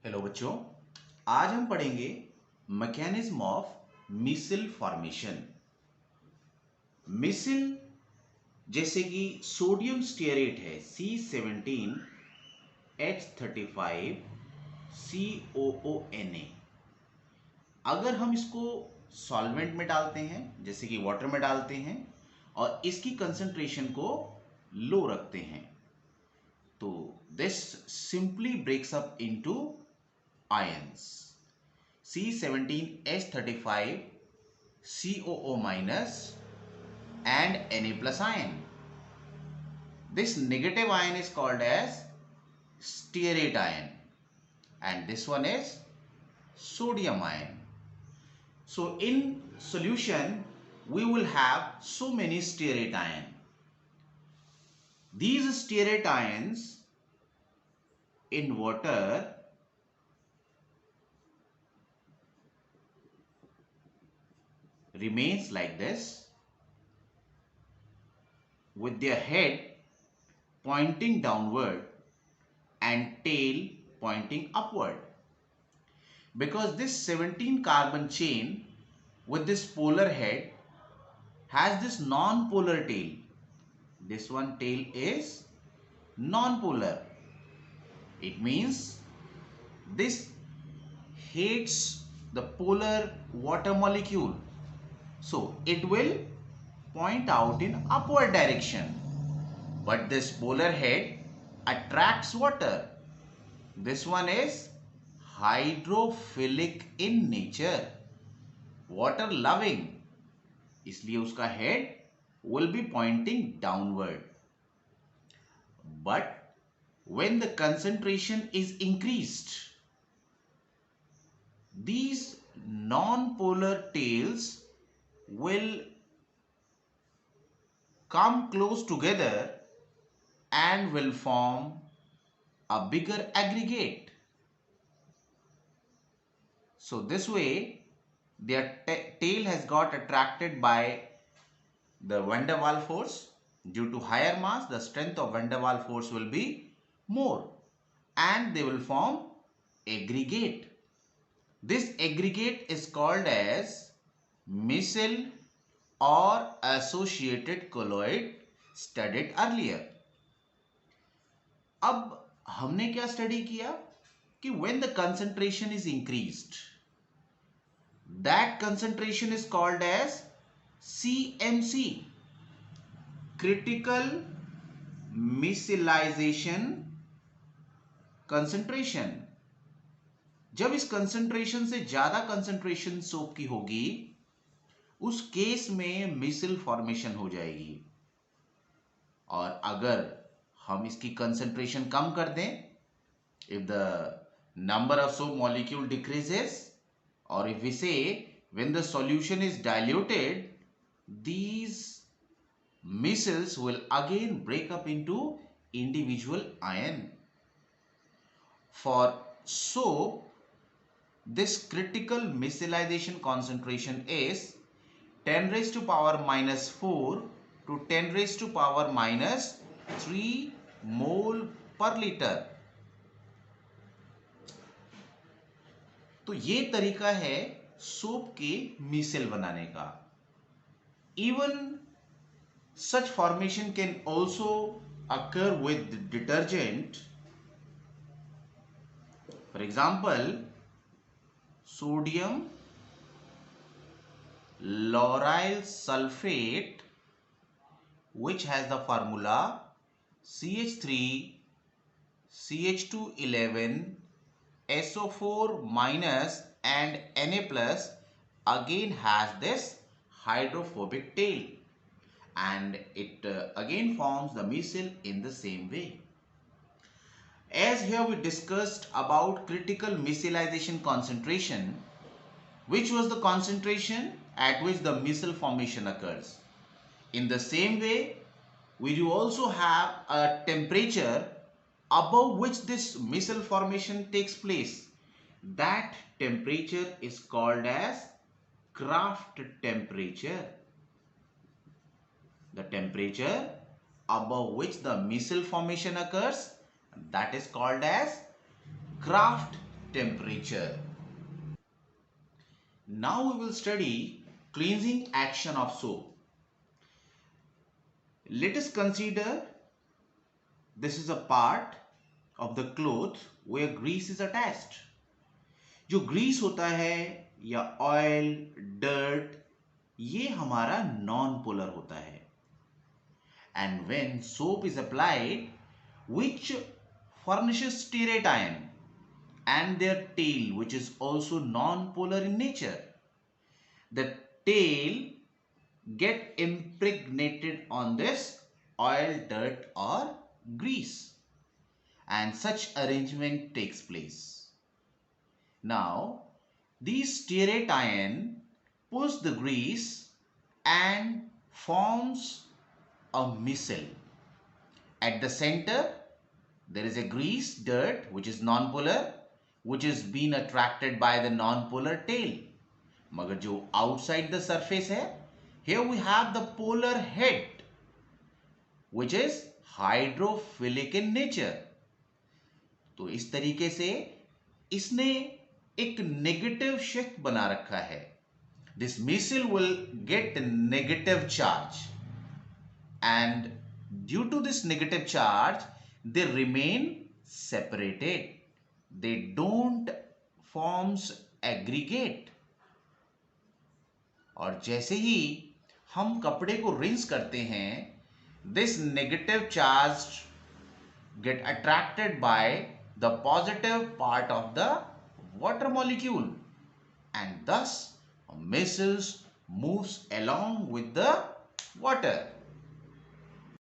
Hello बच्चों, आज हम पढ़ेंगे मैकेनिज्म ऑफ मिसल फॉर्मेशन। मिसल जैसे कि सोडियम स्टीयरेट है C17H35COONA। अगर हम इसको सॉल्वेंट में डालते हैं जैसे कि वाटर में डालते हैं और इसकी कंसंट्रेशन को लो रखते हैं तो this simply breaks up into ions C17H35 COO minus and Na plus ion. This negative ion is called as stearate ion and this one is sodium ion. So in solution we will have so many stearate ion. These stearate ions in water remains like this with their head pointing downward and tail pointing upward. Because this 17 carbon chain with this polar head has this non-polar tail. This one tail is non-polar. It means this hates the polar water molecule. So it will point out in upward direction. But this polar head attracts water. This one is hydrophilic in nature, water loving, इसलिए उसका head will be pointing downward. But when the concentration is increased, these non-polar tails will come close together and will form a bigger aggregate. So this way their tail has got attracted by the van der Waals force. Due to higher mass, the strength of van der Waals force will be more and they will form aggregate. This aggregate is called as micelle or associated colloid, studied earlier. अब हमने क्या study किया कि when the concentration is increased, that concentration is called as CMC, critical micellization concentration. जब इस concentration से ज्यादा concentration soap की होगी उस केस में मिसल फॉर्मेशन हो जाएगी. और अगर हम इसकी कंसंट्रेशन कम कर दें, if the number of soap molecule decreases, or if we say when the solution is diluted, these micelles will again break up into individual ion. For soap, this critical micellization concentration is 10 raised to power minus 4 to 10 raised to power minus 3 mole per liter. तो ये तरीका है soap के micelle बनाने का. Even such formation can also occur with detergent. For example, sodium lauryl sulfate, which has the formula CH3 CH211 SO4 minus and Na plus, again has this hydrophobic tail and it again forms the micelle in the same way. As here we discussed about critical micellization concentration, which was the concentration at which the micelle formation occurs. In the same way, we do also have a temperature above which this micelle formation takes place. That temperature is called as Kraft temperature. The temperature above which the micelle formation occurs, that is called as Kraft temperature. Now we will study cleansing action of soap. Let us consider this is a part of the cloth where grease is attached. जो grease होता है या oil, dirt, ये हमारा non-polar होता है. And when soap is applied, which furnishes stearate ion and their tail, which is also non-polar in nature, the tail get impregnated on this oil, dirt or grease, and such arrangement takes place. Now, these stearate ion push the grease and forms a missile. At the center, there is a grease, dirt, which is non-polar, which is being attracted by the non-polar tail. मगर जो outside the surface है, here we have the polar head, which is hydrophilic in nature. तो इस तरीके से इसने एक negative shift बना रखा है. This missile will get negative charge, and due to this negative charge, they remain separated. They don't forms aggregate. और जैसे ही हम कपड़े को रिंस करते हैं, this negative charge get attracted by the positive part of the water molecule, and thus a missile moves along with the water.